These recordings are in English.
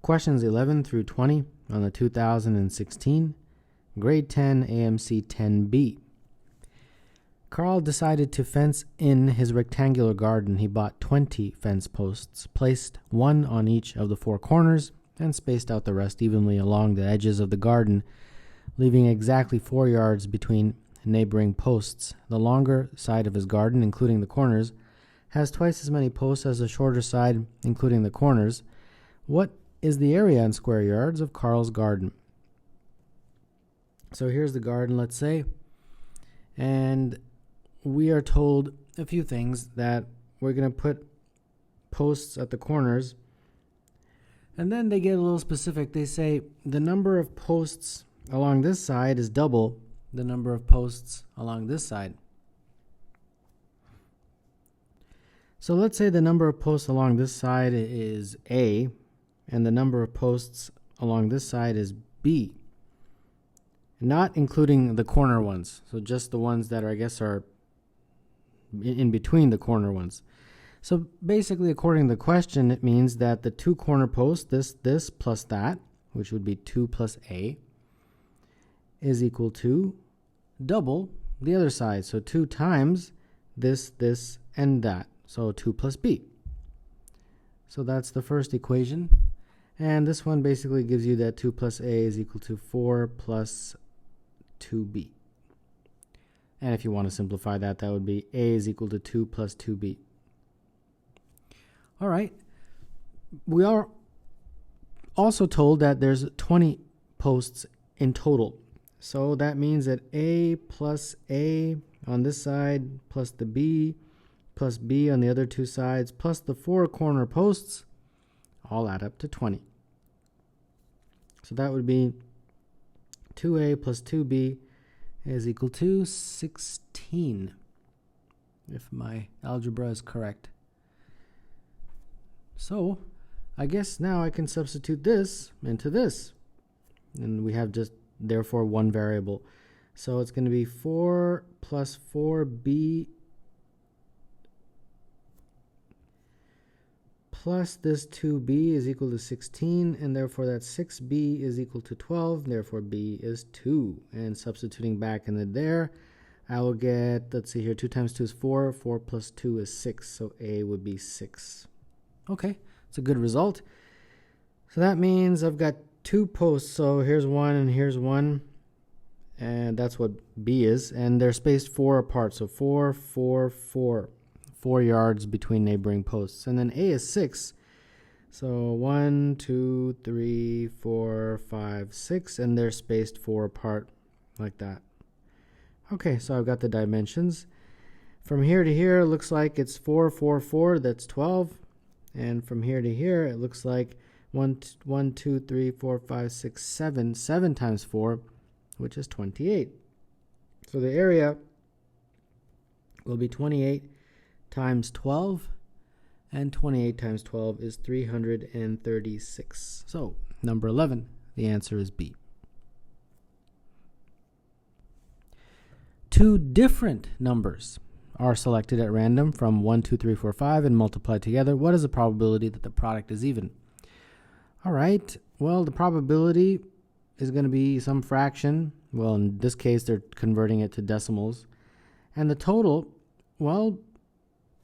questions 11 through 20 on the 2016 Grade 10 AMC 10B. Carl decided to fence in his rectangular garden. He bought 20 fence posts, placed one on each of the four corners, and spaced out the rest evenly along the edges of the garden, leaving exactly 4 yards between neighboring posts. The longer side of his garden, including the corners, has twice as many posts as the shorter side, including the corners. What is the area in square yards of Carl's garden? So here's the garden, let's say, and we are told a few things, that we're going to put posts at the corners, and then they get a little specific. They say the number of posts along this side is double the number of posts along this side. So let's say the number of posts along this side is A, and the number of posts along this side is B, not including the corner ones, so just the ones that are, I guess, are in between the corner ones. So basically, according to the question, it means that the two corner posts, this plus that, which would be 2 plus A, is equal to double the other side. So 2 times this, and that. So 2 plus B. So that's the first equation. And this one basically gives you that 2 plus A is equal to 4 plus 2B. And if you want to simplify that, that would be A is equal to 2 plus 2B. All right. We are also told that there's 20 posts in total. So that means that A plus A on this side plus the B plus B on the other two sides plus the 4 corner posts all add up to 20. So that would be 2A plus 2B is equal to 16, if my algebra is correct. So I guess now I can substitute this into this, and we have just therefore one variable. So it's going to be 4 plus 4B plus this 2B is equal to 16, and therefore that 6B is equal to 12, therefore B is 2. And substituting back in there, I will get, let's see here, 2 times 2 is 4, 4 plus 2 is 6, so A would be 6. Okay, it's a good result. So that means I've got 2 posts, so here's one and here's one, and that's what B is, and they're spaced 4 apart, so 4, 4, 4. 4 yards between neighboring posts. And then A is 6. So 1, 2, 3, 4, 5, 6, and they're spaced 4 apart like that. Okay, so I've got the dimensions. From here to here, it looks like it's 4, 4, 4, that's 12. And from here to here, it looks like 1, 2, 3, 4, 5, 6, 7. 7 times 4, which is 28. So the area will be 28 times 12, and 28 times 12 is 336. So number 11, the answer is B. 2 different numbers are selected at random from 1, 2, 3, 4, 5 and multiplied together. What is the probability that the product is even? All right, well, the probability is going to be some fraction. Well, in this case, they're converting it to decimals. And the total, well,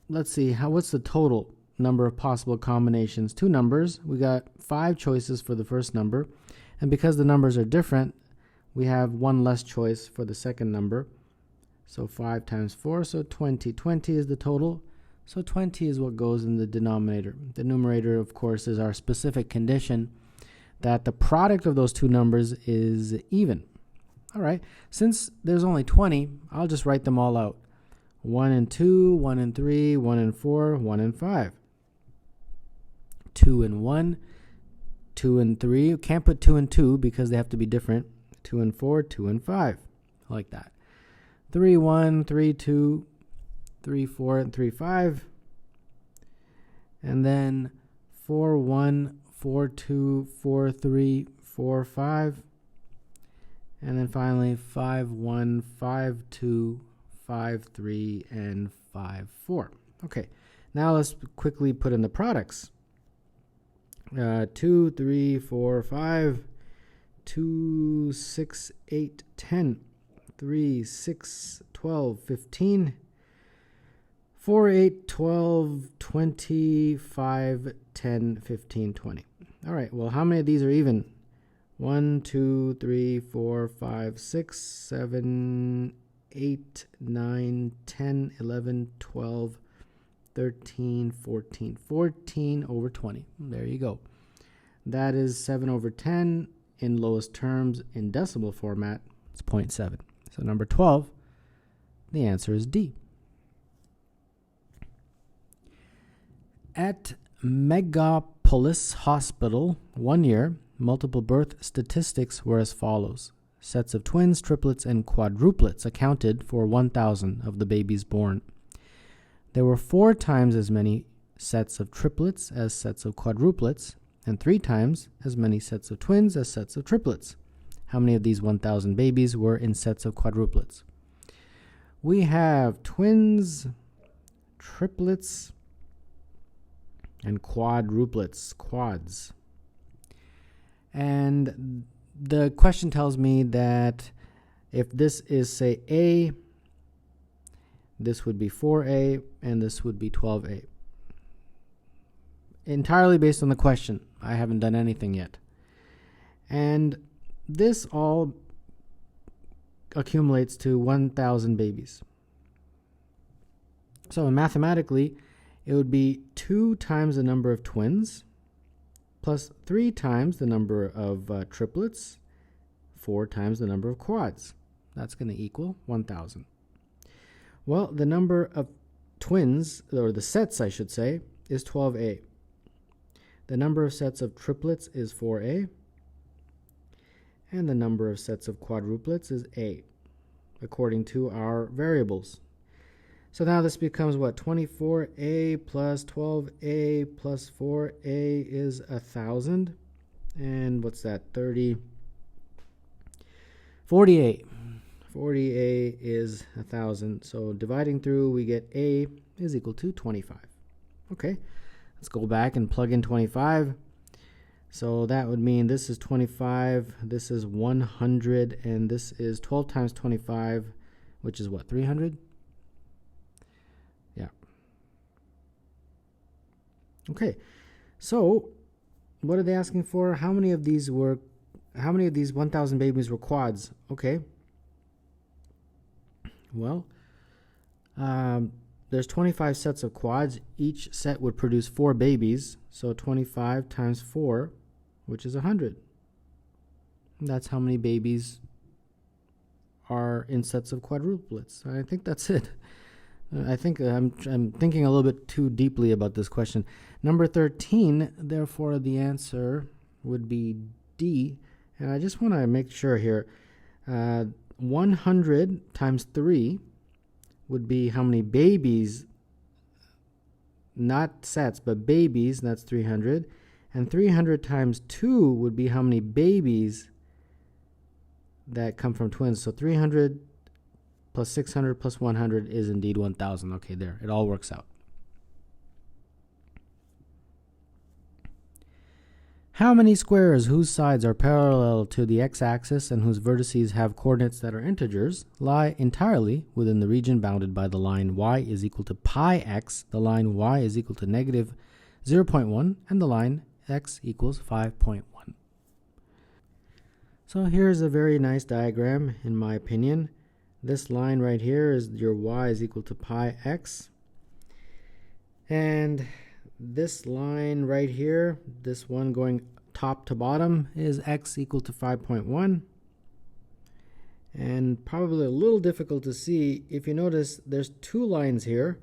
let's see, what's the total number of possible combinations? 2 numbers. We got 5 choices for the first number. And because the numbers are different, we have 1 less choice for the second number. So 5 times 4, so 20. 20 is the total. So 20 is what goes in the denominator. The numerator, of course, is our specific condition that the product of those 2 numbers is even. All right, since there's only 20, I'll just write them all out. 1 and 2, 1 and 3, 1 and 4, 1 and 5. 2 and 1, 2 and 3. You can't put 2 and 2 because they have to be different. 2 and 4, 2 and 5, like that. 3, 1, 3, 2, 3, 4, and 3, 5. And then 4, 1, 4, 2, 4, 3, 4, 5. And then finally 5, 1, 5, 2, 5, 3, and 5, 4. Okay, now let's quickly put in the products. 2, 3, 4, 5, 2, 6, 8, 10, 3, 6, 12, 15, 4, 8, 12, 25, 10, 15, 20. All right, well, how many of these are even? 1, 2, 3, 4, 5, 6, 7, 8, 9, 10, 11, 12, 13, 14. 14 over 20. There you go. That is 7 over 10 in lowest terms. In decimal format, it's 0.7. So number 12, the answer is D. At Megapolis Hospital, 1 year, multiple birth statistics were as follows. Sets of twins, triplets, and quadruplets accounted for 1,000 of the babies born. There were 4 times as many sets of triplets as sets of quadruplets, and 3 times as many sets of twins as sets of triplets. How many of these 1,000 babies were in sets of quadruplets? We have twins, triplets, and quadruplets, quads. And the question tells me that if this is, say, A, this would be 4A, and this would be 12A. Entirely based on the question. I haven't done anything yet. And this all accumulates to 1,000 babies. So mathematically, it would be 2 times the number of twins, plus 3 times the number of triplets, 4 times the number of quads. That's going to equal 1,000. Well, the number of twins, or the sets I should say, is 12A. The number of sets of triplets is 4A. And the number of sets of quadruplets is A, according to our variables. So now this becomes what? 24A plus 12A plus 4A is 1,000. And what's that? 30. 48. 40A is 1,000. So dividing through, we get A is equal to 25. Okay, let's go back and plug in 25. So that would mean this is 25, this is 100, and this is 12 times 25, which is what, 300? Yeah. Okay, so what are they asking for? How many of these 1,000 babies were quads? Okay. Well, there's 25 sets of quads. Each set would produce 4 babies. So 25 times 4, which is 100. That's how many babies are in sets of quadruplets. I think that's it. I think I'm thinking a little bit too deeply about this question. Number 13, therefore the answer would be D. And I just want to make sure here. 100 times 3 would be how many babies, not sets, but babies, that's 300. And 300 times 2 would be how many babies that come from twins. So 300 plus 600 plus 100 is indeed 1,000. Okay, there. It all works out. How many squares whose sides are parallel to the x-axis and whose vertices have coordinates that are integers lie entirely within the region bounded by the line y is equal to pi x, the line y is equal to negative 0.1, and the line x equals 5.1. So here's a very nice diagram, in my opinion. This line right here is your y is equal to pi x. And this line right here, this one going top to bottom, is x equal to 5.1. And probably a little difficult to see. If you notice, there's 2 lines here.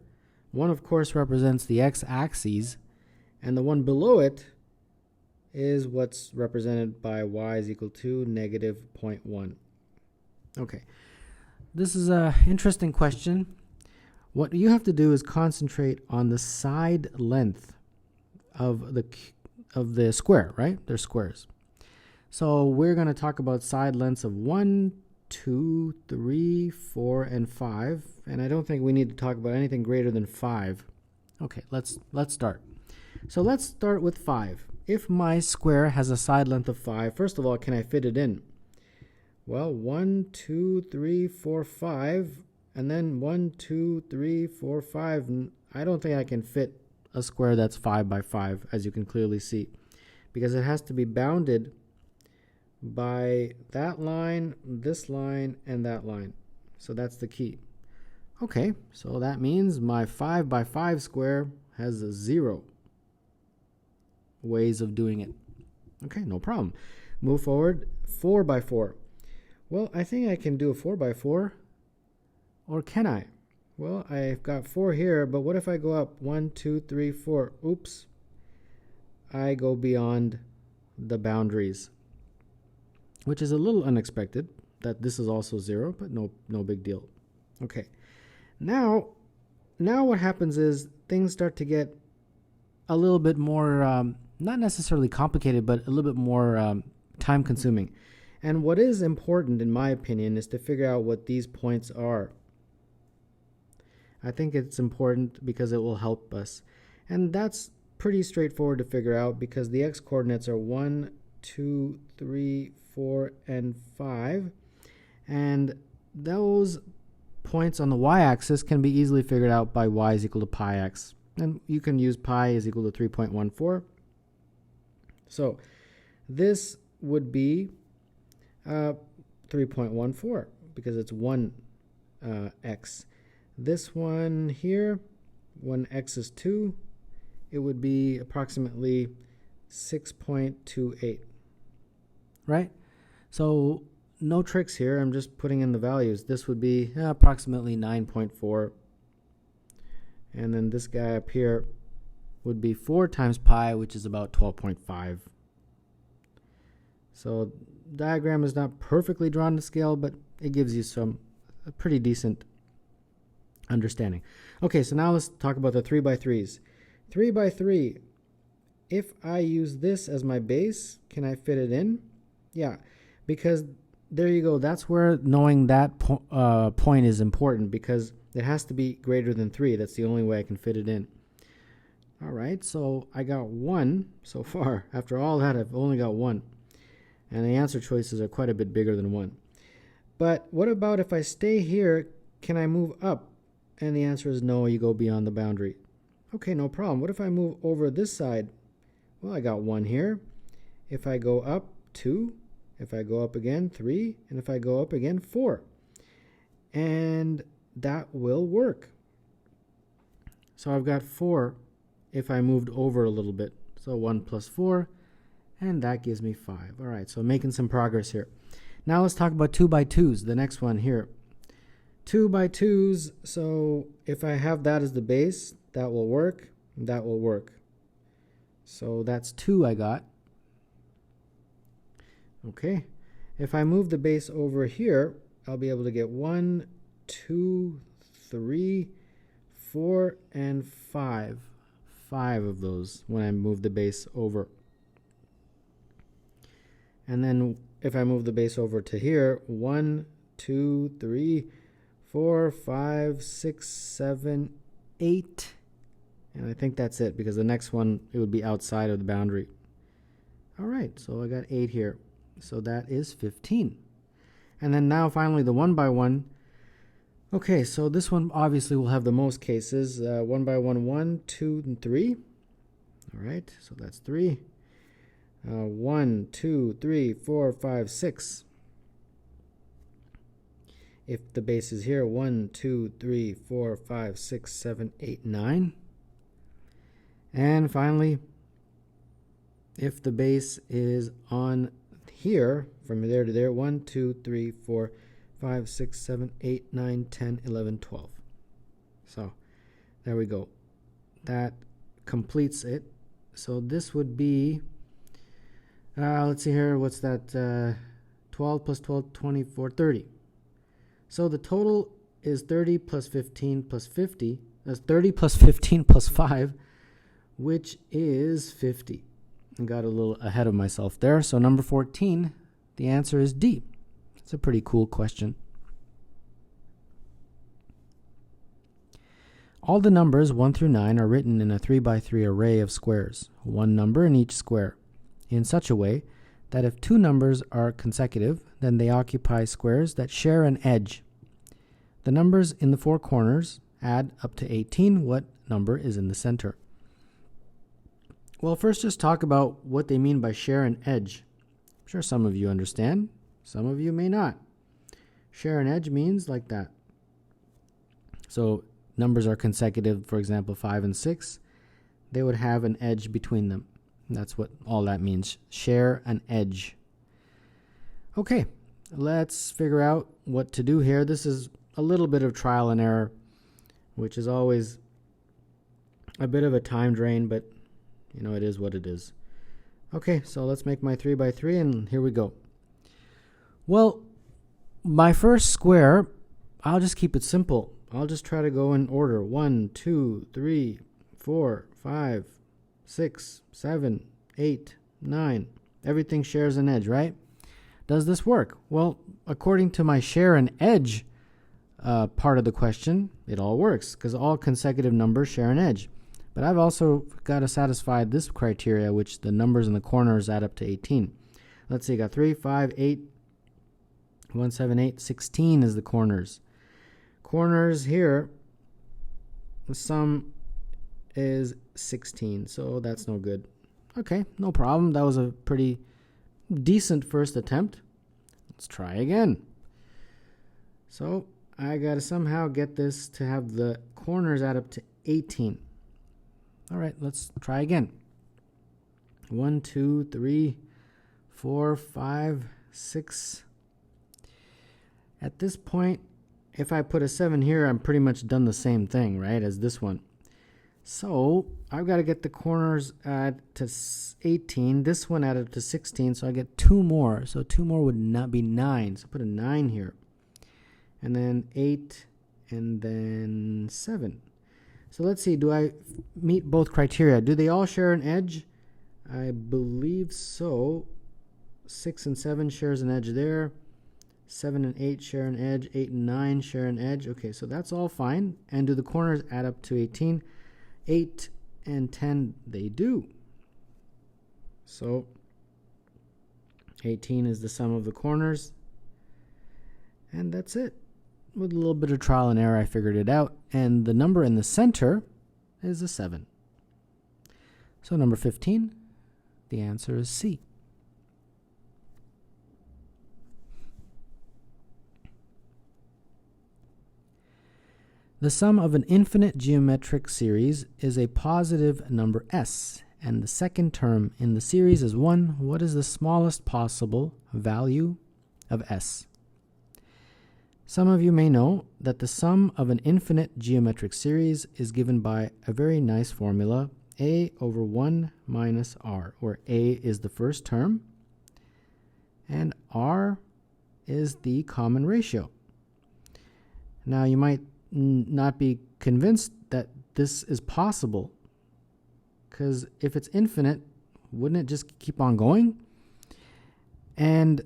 One, of course, represents the x-axis, and the one below it is what's represented by y is equal to negative 0.1. Okay, this is an interesting question. What you have to do is concentrate on the side length of the square, right? They're squares. So we're going to talk about side lengths of 1, 2, 3, 4, and 5. And I don't think we need to talk about anything greater than 5. Okay, let's start. So let's start with 5. if my square has a side length of 5, first of all, can I fit it in? Well, 1, 2, 3, 4, 5, and then 1, 2, 3, 4, 5. I don't think I can fit a square that's 5 by 5, as you can clearly see, because it has to be bounded by that line, this line, and that line. So that's the key. Okay, so that means my 5 by 5 square has 0 ways of doing it. Okay, no problem. Move forward. 4 by 4. Well, I think I can do a 4 by 4. Or can I? Well, I've got 4 here, but what if I go up 1, 2, 3, 4? Oops. I go beyond the boundaries, which is a little unexpected that this is also 0, but no big deal. Okay. Now what happens is things start to get a little bit more, not necessarily complicated, but a little bit more time consuming. And what is important, in my opinion, is to figure out what these points are. I think it's important because it will help us. And that's pretty straightforward to figure out because the x-coordinates are 1, 2, 3, 4, and 5. And those points on the y-axis can be easily figured out by y is equal to pi x. And you can use pi is equal to 3.14. So this would be 3.14 because it's 1 x. This one here, when x is 2, it would be approximately 6.28. Right? So no tricks here. I'm just putting in the values. This would be approximately 9.4. And then this guy up here would be 4 times pi, which is about 12.5. So diagram is not perfectly drawn to scale, but it gives you a pretty decent understanding. Okay, so now let's talk about the 3 by 3s. 3 by 3, if I use this as my base, can I fit it in? Yeah, because there you go. That's where knowing that point is important because it has to be greater than 3. That's the only way I can fit it in. All right, so I got 1 so far. After all that, I've only got 1. And the answer choices are quite a bit bigger than 1. But what about if I stay here, can I move up? And the answer is no, you go beyond the boundary. Okay, no problem. What if I move over this side? Well, I got 1 here. If I go up, 2. If I go up again, 3. And if I go up again, 4. And that will work. So I've got 4 if I moved over a little bit. So 1 plus 4, and that gives me 5. All right, so making some progress here. Now let's talk about 2 by 2s, the next one here. 2 by 2s, so if I have that as the base, that will work, that will work. So that's 2 I got. Okay, if I move the base over here, I'll be able to get 1, 2, 3, 4, and 5. 5 of those when I move the base over. And then if I move the base over to here, 1, 2, 3, 4, 5, 6, 7, 8. And I think that's it because the next one, it would be outside of the boundary. All right, so I got 8 here. So that is 15. And then now finally the 1 by 1. Okay, so this one obviously will have the most cases. 1 by 1, 1, 2, and 3. All right, so that's 3. 1, 2, 3, 4, 5, 6. If the base is here, 1, 2, 3, 4, 5, 6, 7, 8, 9. And finally, if the base is on here, from there to there, 1, 2, 3, 4, 5, 6, 7, 8, 9, 10, 11, 12. So there we go. That completes it. So this would be, let's see here, what's that? 12 plus 12, 24, 30. So the total is 30 plus 15 plus 50. That's 30 plus 15 plus 5, which is 50. I got a little ahead of myself there. So number 14, the answer is D. It's a pretty cool question. All the numbers 1 through 9 are written in a 3 by 3 array of squares, one number in each square. in such a way that if two numbers are consecutive, then they occupy squares that share an edge. The numbers in the four corners add up to 18. What number is in the center? Well, first just talk about what they mean by share an edge. I'm sure some of you understand, some of you may not. Share an edge means like that. So numbers are consecutive, for example, 5 and 6. They would have an edge between them. That's what all that means. Share an edge. Okay, let's figure out what to do here. This is a little bit of trial and error, which is always a bit of a time drain, but you know, it is what it is. Okay, so let's make my 3 by 3, and here we go. Well, my first square, I'll just keep it simple. I'll just try to go in order. 1, 2, 3, 4, 5, 6, 7, 8, 9. Everything shares an edge, right? Does this work? Well, according to my share an edge part of the question, it all works because all consecutive numbers share an edge. But I've also got to satisfy this criteria, which the numbers in the corners add up to 18. Let's see, I got 3, 5, 8, 1, 7, 8, 16 is the corners. Corners here, the sum is 16, so that's no good. Okay, no problem. That was a pretty decent first attempt. Let's try again. So I got to somehow get this to have the corners add up to 18. All right, let's try again. 1, 2, 3, 4, 5, 6. At this point, if I put a 7 here, I'm pretty much done the same thing, right, as this one. So I've got to get the corners add to 18. This one added up to 16, so I get 2 more. So 2 more would not be 9. So put a 9 here. And then 8, and then 7. So let's see, do I meet both criteria? Do they all share an edge? I believe so. 6 and 7 shares an edge there. 7 and 8 share an edge. 8 and 9 share an edge. Okay, so that's all fine. And do the corners add up to 18? 8 and 10, they do. So 18 is the sum of the corners. And that's it. With a little bit of trial and error, I figured it out. And the number in the center is a 7. So number 15, the answer is C. The sum of an infinite geometric series is a positive number s, and the second term in the series is 1. What is the smallest possible value of s? Some of you may know that the sum of an infinite geometric series is given by a very nice formula, a over 1 minus r, where a is the first term and r is the common ratio. Now you might not be convinced that this is possible, because if it's infinite, wouldn't it just keep on going? And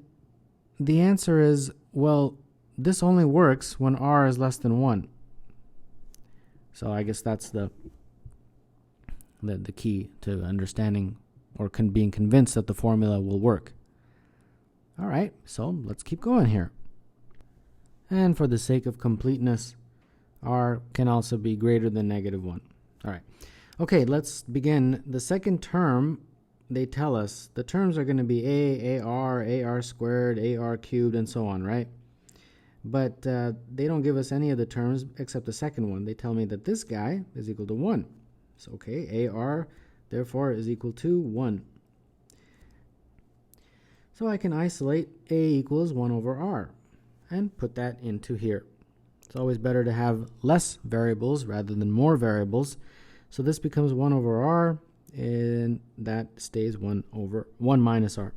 the answer is, well, this only works when r is less than 1. So I guess that's the key to understanding or being convinced that the formula will work. All right, so let's keep going here. And for the sake of completeness, r can also be greater than -1. All right. Okay, let's begin. The second term, they tell us the terms are going to be a, ar squared, ar cubed, and so on, right? But they don't give us any of the terms except the second one. They tell me that this guy is equal to 1. So, okay, AR, therefore, is equal to 1. So I can isolate A equals 1 over R and put that into here. It's always better to have less variables rather than more variables. So this becomes 1 over R, and that stays 1 minus R.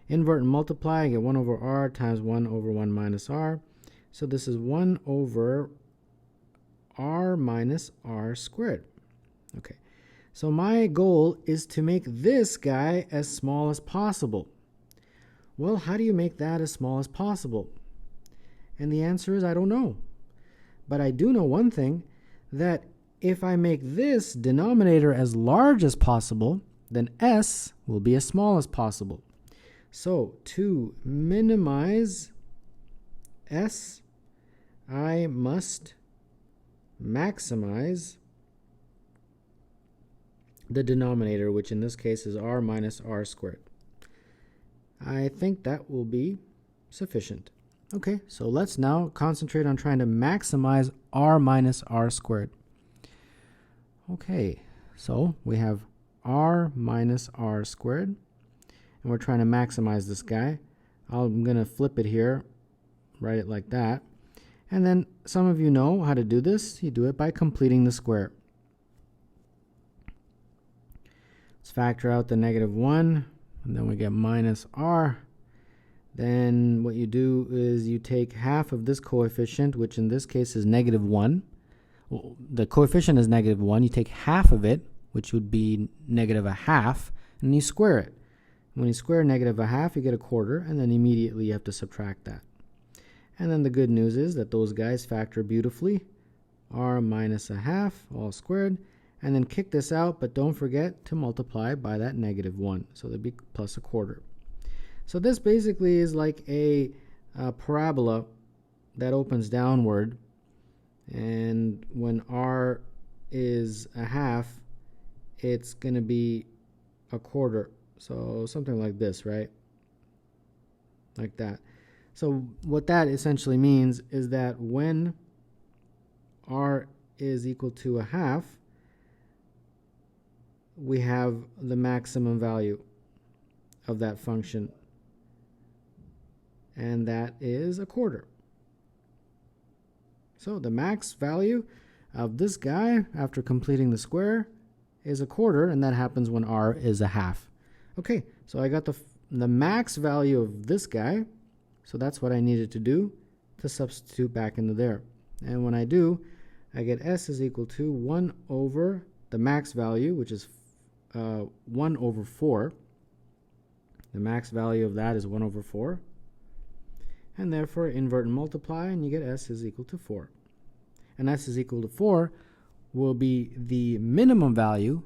Invert and multiply, I get 1 over R times 1 over 1 minus R. So this is 1 over r minus r squared. Okay, so my goal is to make this guy as small as possible. Well, how do you make that as small as possible? And the answer is I don't know. But I do know one thing, that if I make this denominator as large as possible, then s will be as small as possible. So to minimize s, I must maximize the denominator, which in this case is r minus r squared. I think that will be sufficient. Okay, so let's now concentrate on trying to maximize r minus r squared. Okay, so we have r minus r squared, and we're trying to maximize this guy. I'm going to flip it here, write it like that. And then some of you know how to do this. You do it by completing the square. Let's factor out the -1, and then we get minus r. Then what you do is you take half of this coefficient, which in this case is -1. Well, the coefficient is -1. You take half of it, which would be -1/2, and you square it. When you square -1/2, you get 1/4, and then immediately you have to subtract that. And then the good news is that those guys factor beautifully. R minus 1/2 all squared. And then kick this out, but don't forget to multiply by that -1. So that'd be plus 1/4. So this basically is like a parabola that opens downward. And when r is 1/2, it's going to be 1/4. So something like this, right? Like that. So what that essentially means is that when r is equal to 1/2, we have the maximum value of that function. And that is 1/4. So the max value of this guy after completing the square is 1/4, and that happens when r is 1/2. Okay, so I got the max value of this guy, so that's what I needed to do to substitute back into there. And when I do, I get s is equal to 1 over the max value, which is 1 over 4. The max value of that is 1 over 4. And therefore invert and multiply, and you get s is equal to 4. And s is equal to 4 will be the minimum value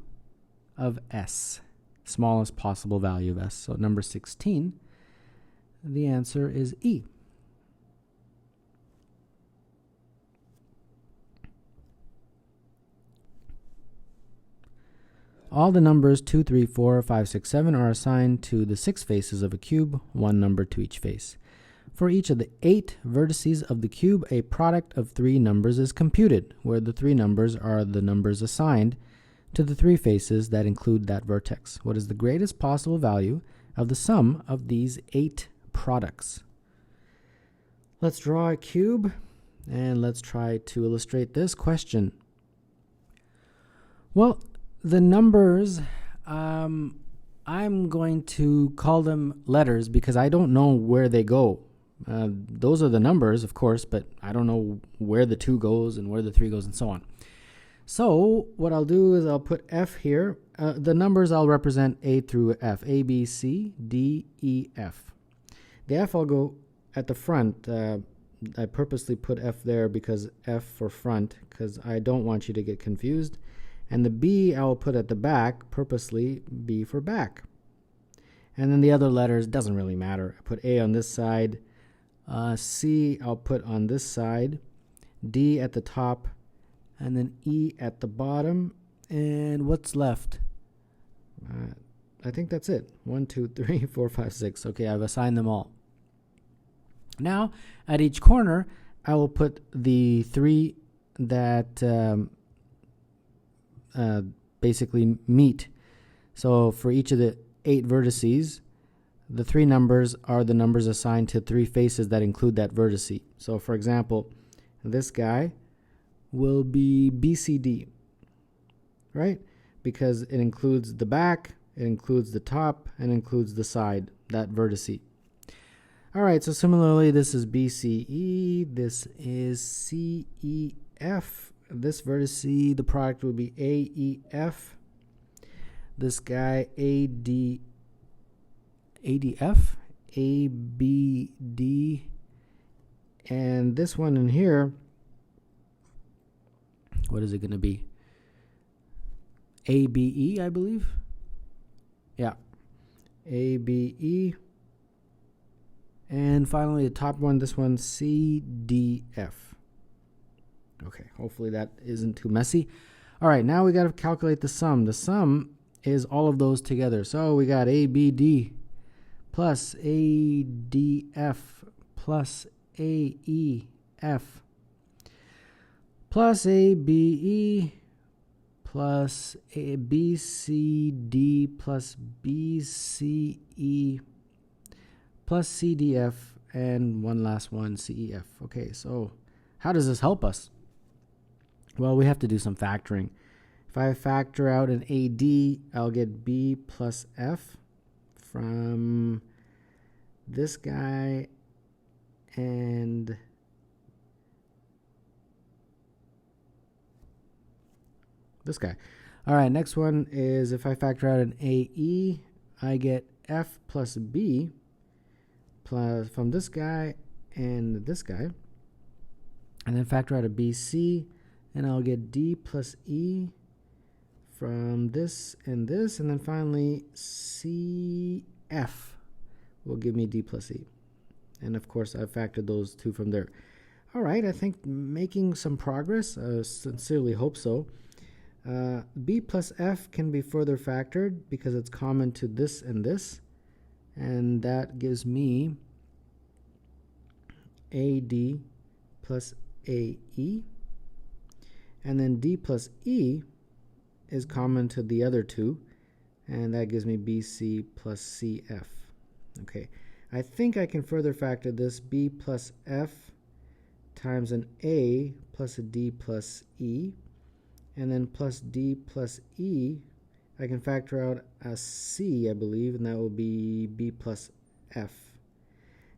of s, smallest possible value of s. So number 16, the answer is E. All the numbers 2, 3, 4, 5, 6, 7 are assigned to the 6 faces of a cube, one number to each face. For each of the 8 vertices of the cube, a product of 3 numbers is computed, where the 3 numbers are the numbers assigned to the 3 faces that include that vertex. What is the greatest possible value of the sum of these 8 products? Let's draw a cube, and let's try to illustrate this question. Well, the numbers, I'm going to call them letters because I don't know where they go. Those are the numbers, of course, but I don't know where the 2 goes and where the 3 goes and so on. So what I'll do is I'll put F here. The numbers I'll represent A through F, A, B, C, D, E, F. The F I'll go at the front. I purposely put F there because F for front, because I don't want you to get confused. And the B I will put at the back, purposely B for back. And then the other letters, doesn't really matter. I put A on this side. C I'll put on this side. D at the top. And then E at the bottom. And what's left? I think that's it. 1, 2, 3, 4, 5, 6. Okay, I've assigned them all. Now, at each corner, I will put the 3 that basically meet. So for each of the 8 vertices, the 3 numbers are the numbers assigned to 3 faces that include that vertice. So for example, this guy will be BCD, right? Because it includes the back, it includes the top, and includes the side, that vertice. All right, so similarly, this is BCE, this is CEF. This vertice, the product would be AEF. This guy, ADF, ABD, and this one in here, what is it going to be? ABE, I believe. ABE. And finally, the top one, this one, CDF. Okay, hopefully that isn't too messy. All right, now we got to calculate the sum. The sum is all of those together. So we got ABD plus ADF plus AEF plus ABE plus BCD plus BCE plus CDF, and one last one, CEF. Okay, so how does this help us? Well, we have to do some factoring. If I factor out an AD, I'll get B plus F from this guy and this guy. All right, next one is if I factor out an AE, I get F plus B plus from this guy and this guy. And then factor out a BC, and I'll get D plus E from this and this. And then finally, CF will give me D plus E. And of course, I've factored those two from there. All right, I think making some progress. I sincerely hope so. B plus F can be further factored because it's common to this and this. And that gives me AD plus AE. And then D plus E is common to the other two. And that gives me BC plus CF. Okay, I think I can further factor this B plus F times an A plus a D plus E. And then plus D plus E, I can factor out a C, I believe, and that will be B plus F.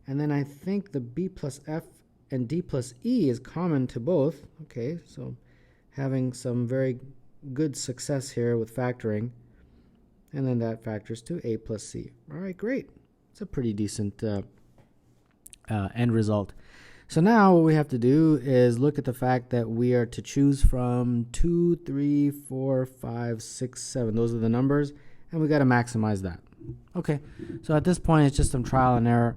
And then I think the B plus F and D plus E is common to both. Okay, so having some very good success here with factoring. And then that factors to A plus C. All right, great. It's a pretty decent end result. So now what we have to do is look at the fact that we are to choose from 2, 3, 4, 5, 6, 7. Those are the numbers, and we got to maximize that. Okay, so at this point, it's just some trial and error.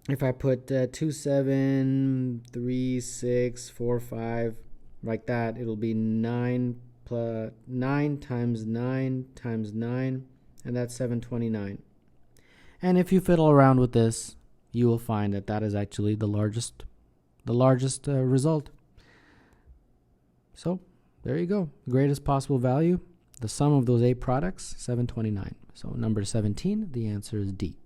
If I put 2, 7, 3, 6, 4, 5, like that, it'll be 9 plus 9 times 9 times 9, and that's 729. And if you fiddle around with this, you will find that that is actually the largest result. So there you go. The greatest possible value, the sum of those 8 products, 729. So number 17, the answer is D.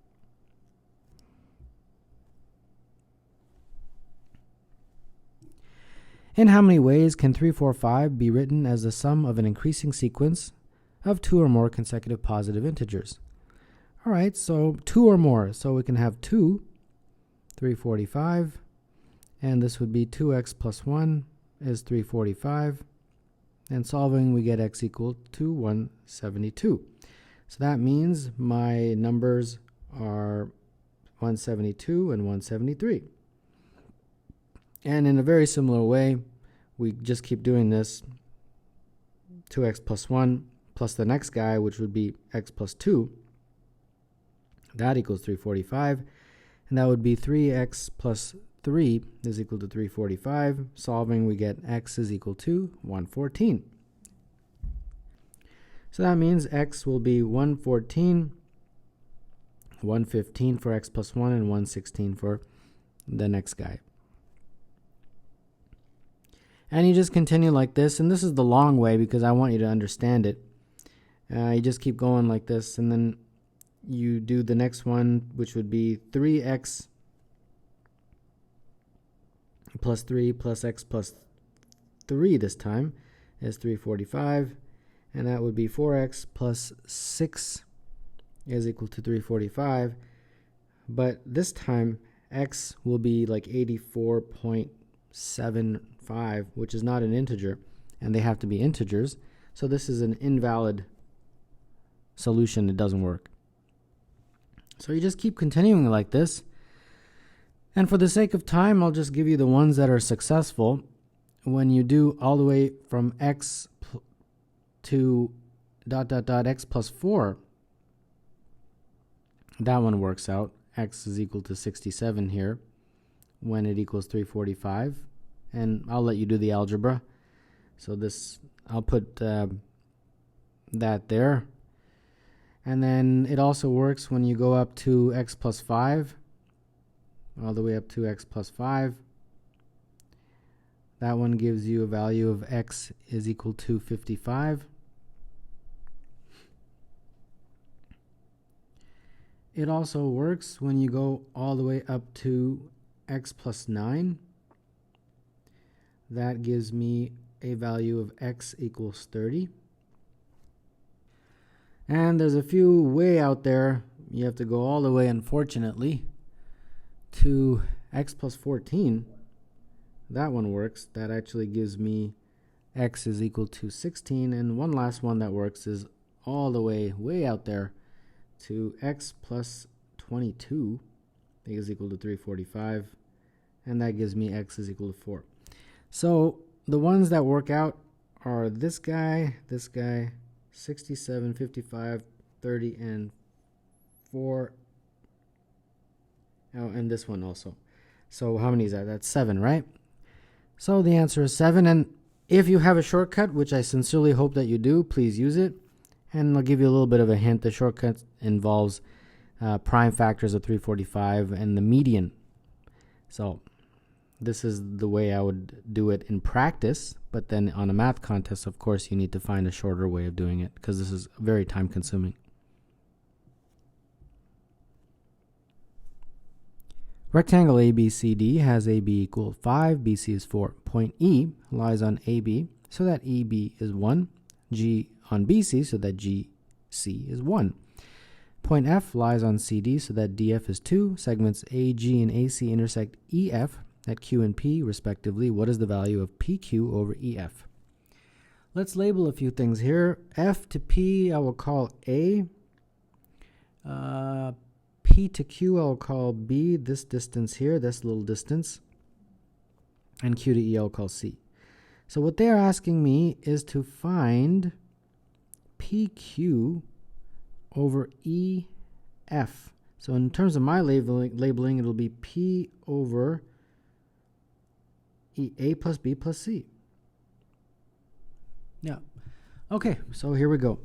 In how many ways can 3, 4, 5 be written as the sum of an increasing sequence of 2 or more consecutive positive integers? All right, so 2 or more. So we can have 2, 345, and this would be 2x plus 1 is 345, and solving we get x equal to 172. So that means my numbers are 172 and 173. And in a very similar way, we just keep doing this. 2x plus 1 plus the next guy, which would be x plus 2. That equals 345. And that would be 3x plus 3 is equal to 345. Solving, we get x is equal to 114. So that means x will be 114, 115 for x plus 1, and 116 for the next guy. And you just continue like this, and this is the long way because I want you to understand it. You just keep going like this, and then you do the next one, which would be 3x plus 3 plus x plus 3 this time is 345, and that would be 4x plus 6 is equal to 345, but this time x will be like 84.75, which is not an integer, and they have to be integers, so this is an invalid solution. It doesn't work. So you just keep continuing like this. And for the sake of time, I'll just give you the ones that are successful. When you do all the way from x to dot dot dot x plus 4. That one works out. X is equal to 67 here when it equals 345. And I'll let you do the algebra. So this, I'll put that there. And then it also works when you go up to x plus 5, all the way up to x plus 5. That one gives you a value of x is equal to 55. It also works when you go all the way up to x plus 9. That gives me a value of x equals 30. And there's a few way out there. You have to go all the way, unfortunately, to x plus 14. That one works. That actually gives me x is equal to 16. And one last one that works is all the way out there to x plus 22 is equal to 345. And that gives me x is equal to 4. So the ones that work out are this guy, 67, 55, 30, and 4. Oh, and this one also. So how many is that? That's 7, right? So the answer is 7. And if you have a shortcut, which I sincerely hope that you do, please use it. And I'll give you a little bit of a hint. The shortcut involves prime factors of 345 and the median. So this is the way I would do it in practice. But then on a math contest, of course, you need to find a shorter way of doing it because this is very time consuming. Rectangle ABCD has AB equal 5, BC is 4. Point E lies on AB so that EB is 1. G on BC so that GC is 1. Point F lies on CD so that DF is 2. Segments AG and AC intersect EF at Q and P respectively. What is the value of PQ over EF? Let's label a few things here. F to P I will call A. P to Q I'll call B, this distance here, this little distance. And Q to E I'll call C. So what they're asking me is to find PQ over EF. So in terms of my labeling it'll be P over A plus B plus C. Yeah. Okay, so here we go.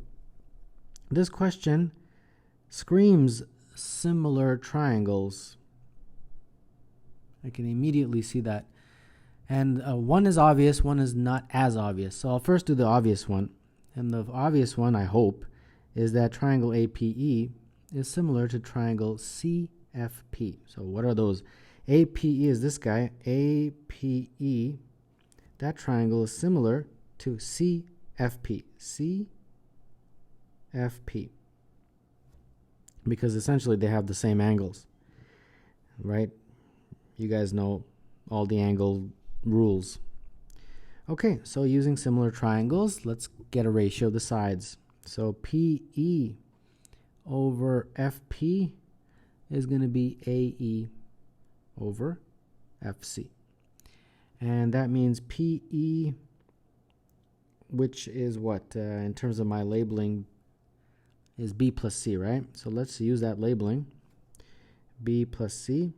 This question screams similar triangles. I can immediately see that. And one is obvious, one is not as obvious. So I'll first do the obvious one. And the obvious one, I hope, is that triangle APE is similar to triangle CFP. So what are those? APE is this guy. APE, that triangle is similar to CFP. CFP. Because essentially they have the same angles, right? You guys know all the angle rules. Okay, so using similar triangles, let's get a ratio of the sides. So PE over FP is going to be AE over FC. And that means PE, which is what, in terms of my labeling, is B plus C, right? So let's use that labeling. B plus C.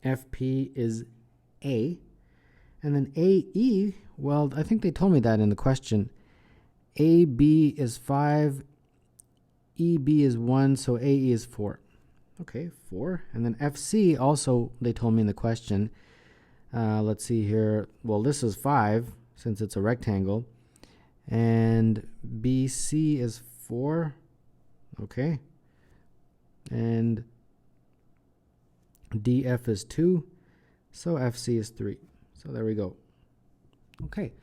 FP is A. And then AE, well, I think they told me that in the question. AB is 5, EB is 1, so AE is 4. Okay, 4. And then FC also, they told me in the question. Let's see here. Well, this is 5, since it's a rectangle. And BC is 4. Okay. And DF is 2. So FC is 3. So there we go. Okay.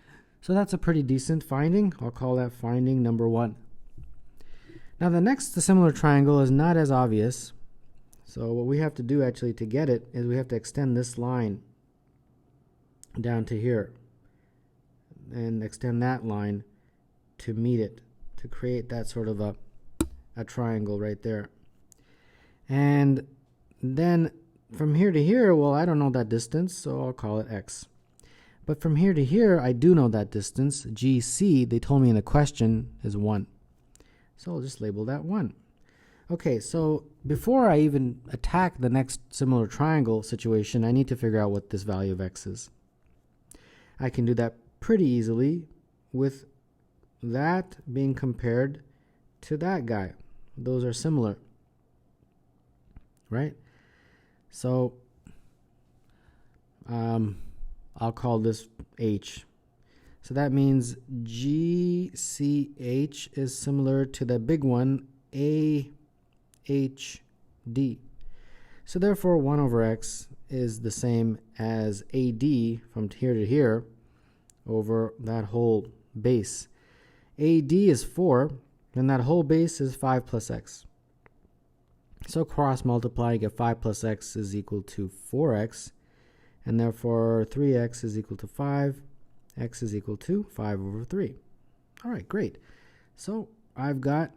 So that's a pretty decent finding. I'll call that finding number 1. Now the next similar triangle is not as obvious. So what we have to do actually to get it is we have to extend this line down to here. And extend that line to meet it, to create that sort of a triangle right there. And then from here to here, well, I don't know that distance, so I'll call it X. But from here to here, I do know that distance, GC, they told me in the question, is 1. So I'll just label that 1. Okay, so before I even attack the next similar triangle situation, I need to figure out what this value of x is. I can do that pretty easily with that being compared to that guy. Those are similar, right? So I'll call this H. So that means GCH is similar to the big one, AHD. So therefore 1 over x is the same as AD from here to here over that whole base. AD is 4, and that whole base is 5 plus x. So cross multiply, you get 5 plus x is equal to 4x, and therefore 3x is equal to 5, x is equal to 5 over 3. All right, great. So I've got,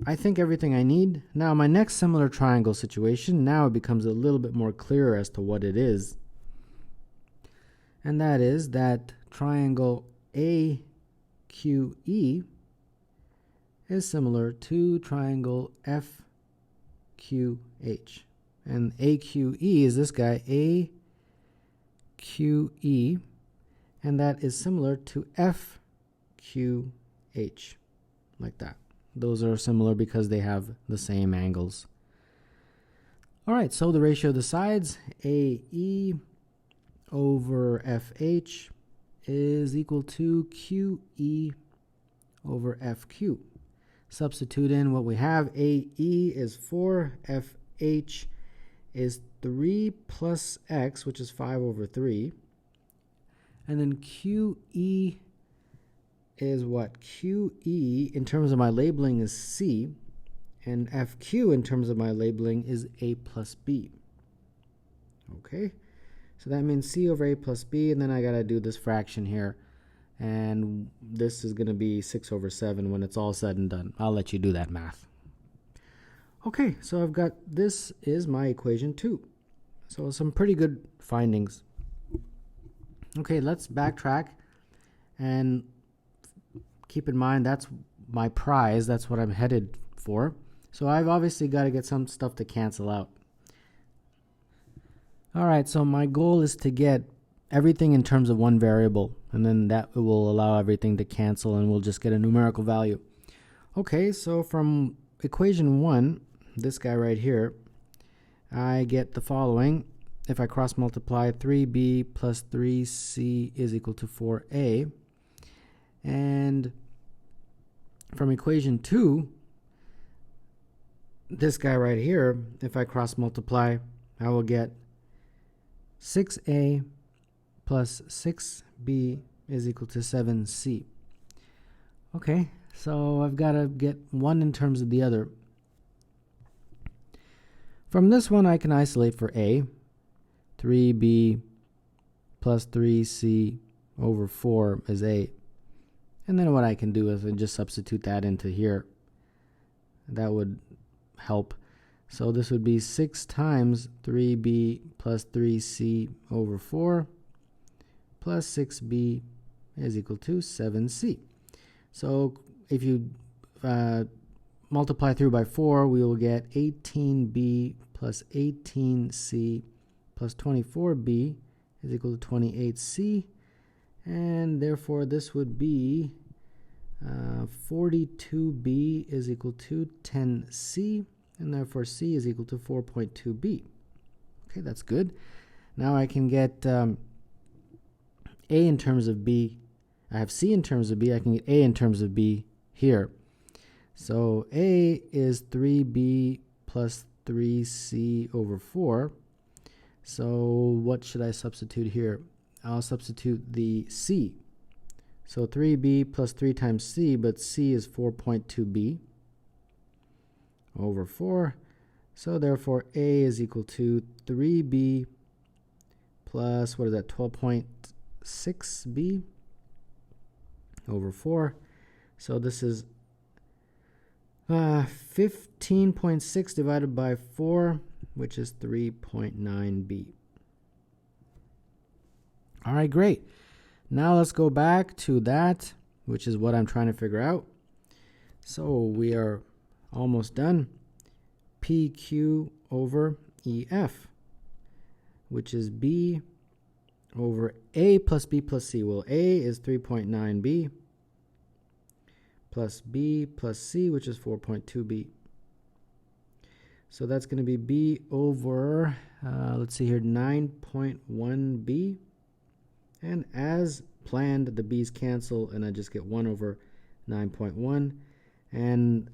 I think, everything I need. Now my next similar triangle situation, now it becomes a little bit more clear as to what it is. And that is that triangle AQE is similar to triangle FQH. And AQE is this guy, AQE, and that is similar to FQH, like that. Those are similar because they have the same angles. All right, so the ratio of the sides, AE over FH, is equal to QE over FQ. Substitute in what we have. AE is 4, FH is 3 plus x, which is 5 over 3. And then QE is what? QE in terms of my labeling is C, and FQ in terms of my labeling is A plus B. Okay, so that means C over A plus B, and then I gotta do this fraction here, and this is gonna be 6 over 7 when it's all said and done. I'll let you do that math. Okay, so I've got, this is my equation 2. So some pretty good findings. Okay, let's backtrack and keep in mind that's my prize, that's what I'm headed for. So I've obviously got to get some stuff to cancel out. All right, so my goal is to get everything in terms of one variable, and then that will allow everything to cancel and we'll just get a numerical value. Okay, so from equation 1, this guy right here, I get the following. If I cross multiply, 3b plus 3c is equal to 4a. And from equation 2, this guy right here, if I cross multiply, I will get 6a plus 6b is equal to 7c. Okay, so I've got to get one in terms of the other. From this one, I can isolate for a. 3b plus 3c over 4 is a. And then what I can do is I just substitute that into here. That would help. So this would be 6 times 3b plus 3c over 4 plus 6b is equal to 7c. So if you multiply through by 4, we will get 18b plus 18c plus 24b is equal to 28c. And therefore this would be 42b is equal to 10c, and therefore c is equal to 4.2b. Okay, that's good. Now I can get a in terms of b. I have c in terms of b. I can get a in terms of b here. So a is 3b plus 3c over 4. So what should I substitute here? I'll substitute the c. So 3b plus 3 times c, but c is 4.2b over 4. So therefore a is equal to 3b plus, what is that, 12.6b over 4. So this is 15.6 divided by 4, which is 3.9b. All right, great. Now let's go back to that, which is what I'm trying to figure out. So we are almost done. PQ over EF, which is B over A plus B plus C. Well, A is 3.9B plus B plus C, which is 4.2B. So that's going to be B over, let's see here, 9.1B. And as planned, the B's cancel, and I just get 1 over 9.1. And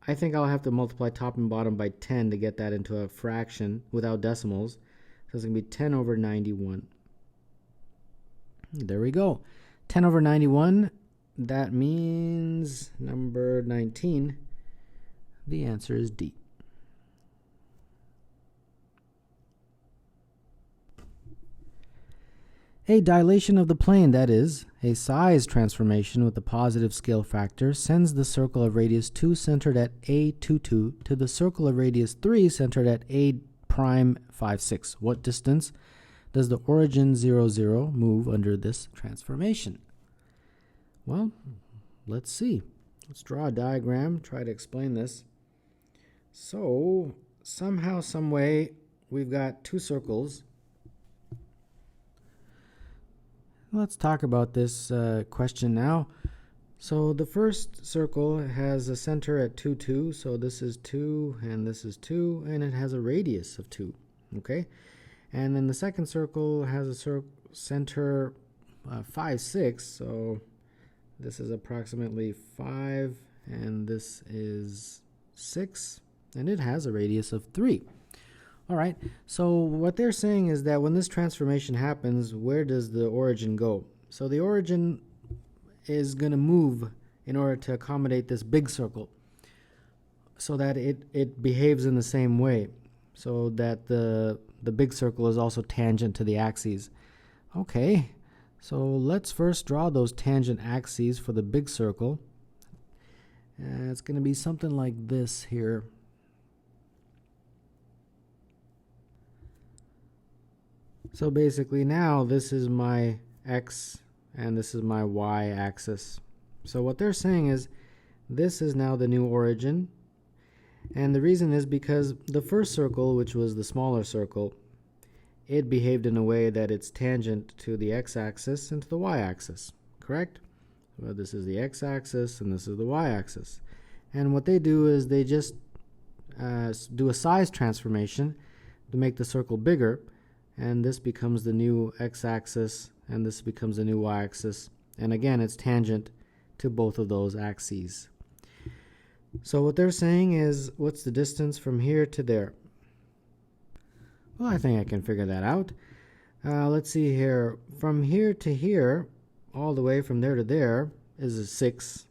I think I'll have to multiply top and bottom by 10 to get that into a fraction without decimals. So it's going to be 10 over 91. There we go. 10 over 91, that means number 19. The answer is D. A dilation of the plane, that is, a size transformation with a positive scale factor, sends the circle of radius 2 centered at A22 to the circle of radius 3 centered at A prime 5, 6. What distance does the origin 0, 0 move under this transformation? Well, let's see. Let's draw a diagram, try to explain this. So, somehow, some way, we've got two circles. Let's talk about this question now. So the first circle has a center at 2, 2. So this is 2 and this is 2, and it has a radius of 2. Okay? And then the second circle has a center 5, 6. So this is approximately 5 and this is 6, and it has a radius of 3. All right, so what they're saying is that when this transformation happens, where does the origin go? So the origin is going to move in order to accommodate this big circle so that it behaves in the same way, so that the big circle is also tangent to the axes. Okay, so let's first draw those tangent axes for the big circle. It's going to be something like this here. So basically now this is my x and this is my y axis. So what they're saying is this is now the new origin, and the reason is because the first circle, which was the smaller circle, it behaved in a way that it's tangent to the x-axis and to the y-axis, correct? Well, this is the x-axis and this is the y-axis. And what they do is they just do a size transformation to make the circle bigger, and this becomes the new x-axis and this becomes the new y-axis, and again it's tangent to both of those axes. So what they're saying is, what's the distance from here to there? Well, I think I can figure that out. Let's see here. From here to here, all the way from there to there, is a 6.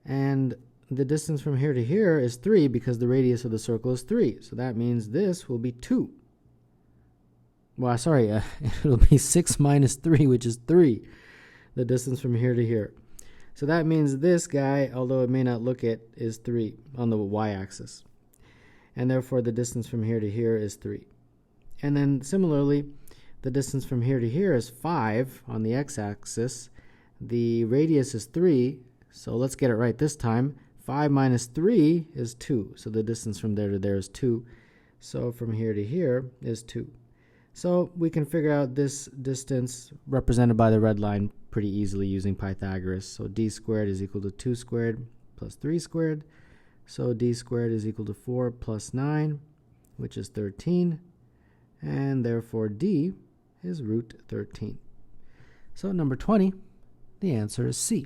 And the distance from here to here is 3 because the radius of the circle is 3. So that means this will be 2. Well, sorry, it'll be 6 minus 3, which is 3, the distance from here to here. So that means this guy, although it may not look it, is 3 on the y-axis. And therefore the distance from here to here is 3. And then similarly, the distance from here to here is 5 on the x-axis. The radius is 3, so let's get it right this time. 5 minus 3 is 2, so the distance from there to there is 2. So from here to here is 2. So we can figure out this distance represented by the red line pretty easily using Pythagoras. So d squared is equal to 2 squared plus 3 squared. So d squared is equal to 4 plus 9, which is 13. And therefore d is root 13. So number 20, the answer is C.